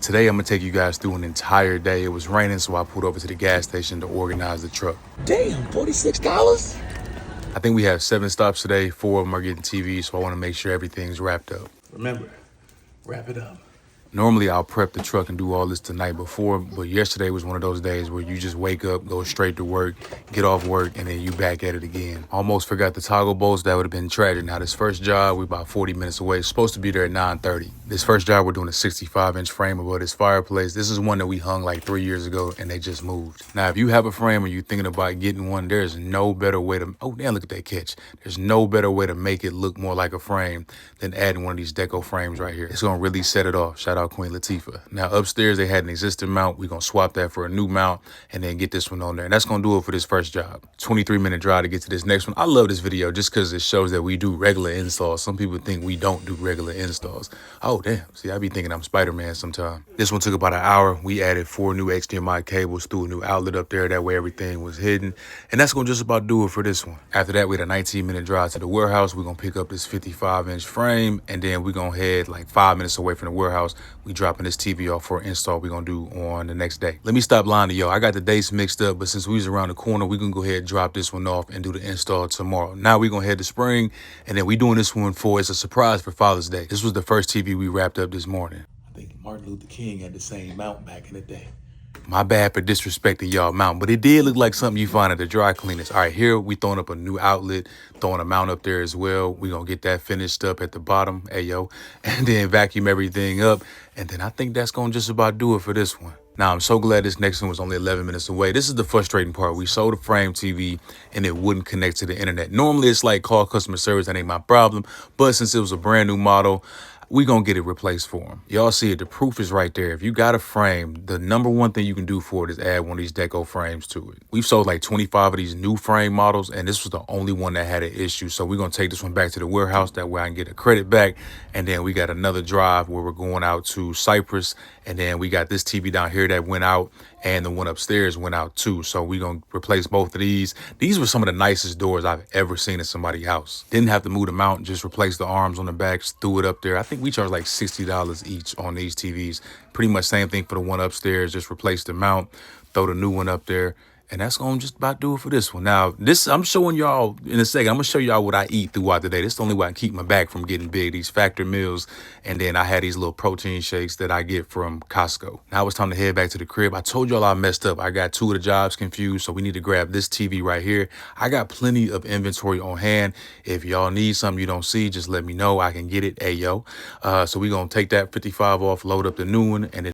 Today, I'm gonna take you guys through an entire day. It was raining, so I pulled over to the gas station to organize the truck. Damn, $46? I think we have 7 stops today. 4 of them are getting TV, so I wanna make sure everything's wrapped up. Remember, wrap it up. Normally, I'll prep the truck and do all this the night before, but yesterday was one of those days where you just wake up, go straight to work, get off work, and then you back at it again. Almost forgot the toggle bolts. That would have been tragic. Now, this first job, we're about 40 minutes away. It's supposed to be there at 9:30. This first job, we're doing a 65-inch frame above this fireplace. This is one that we hung like 3 years ago, and they just moved. Now, if you have a frame or you're thinking about getting one, there's no better way to, oh, damn, look at that catch. There's no better way to make it look more like a frame than adding one of these deco frames right here. It's gonna really set it off. Shout out Queen Latifah. Now, upstairs, they had an existing mount. We're gonna swap that for a new mount and then get this one on there. And that's gonna do it for this first job. 23-minute drive to get to this next one. I love this video just because it shows that we do regular installs. Some people think we don't do regular installs. Oh, damn. See, I be thinking I'm Spider-Man sometime. This one took about an hour. We added 4 new HDMI cables, threw a new outlet up there. That way everything was hidden. And that's gonna just about do it for this one. After that, we had a 19-minute drive to the warehouse. We're gonna pick up this 55-inch frame, and then we're gonna head like 5 minutes away from the warehouse. We dropping this TV off for an install we're gonna do on the next day. Let me stop lying to y'all. I got the dates mixed up, but since we was around the corner, we gonna go ahead and drop this one off and do the install tomorrow. Now we gonna head to spring, and then we doing this one for, it's a surprise for Father's Day. This was the first TV we wrapped up this morning. I think Martin Luther King had the same mount back in the day. My bad for disrespecting y'all mount, but it did look like something you find at the dry cleaners. All right, here we throwing up a new outlet, throwing a mount up there as well. We gonna get that finished up at the bottom, ayo, and then vacuum everything up. And then I think that's gonna just about do it for this one. Now, I'm so glad this next one was only 11 minutes away. This is the frustrating part. We sold a frame TV and it wouldn't connect to the internet. Normally, it's like call customer service. That ain't my problem. But since it was a brand new model, we gonna get it replaced for them. Y'all see it, the proof is right there. If you got a frame, the number one thing you can do for it is add one of these deco frames to it. We've sold like 25 of these new frame models, and this was the only one that had an issue. So we're gonna take this one back to the warehouse. That way I can get a credit back. And then we got another drive where we're going out to Cypress. And then we got this TV down here that went out, and the one upstairs went out too. So we're gonna replace both of these. These were some of the nicest doors I've ever seen in somebody's house. Didn't have to move them out, just replace the arms on the backs, threw it up there. I think we charged like $60 each on these TVs. Pretty much same thing for the one upstairs, just replace the mount, throw the new one up there. And that's gonna just about do it for this one. Now, this I'm showing y'all in a second. I'm gonna show y'all what I eat throughout the day. This is the only way I keep my back from getting big. These factor meals, and then I had these little protein shakes that I get from Costco. Now it's time to head back to the crib. I told y'all I messed up. I got 2 of the jobs confused, so we need to grab this TV right here. I got plenty of inventory on hand. If y'all need something you don't see, just let me know. I can get it. Ayo. So we gonna take that 55 off, load up the new one, and then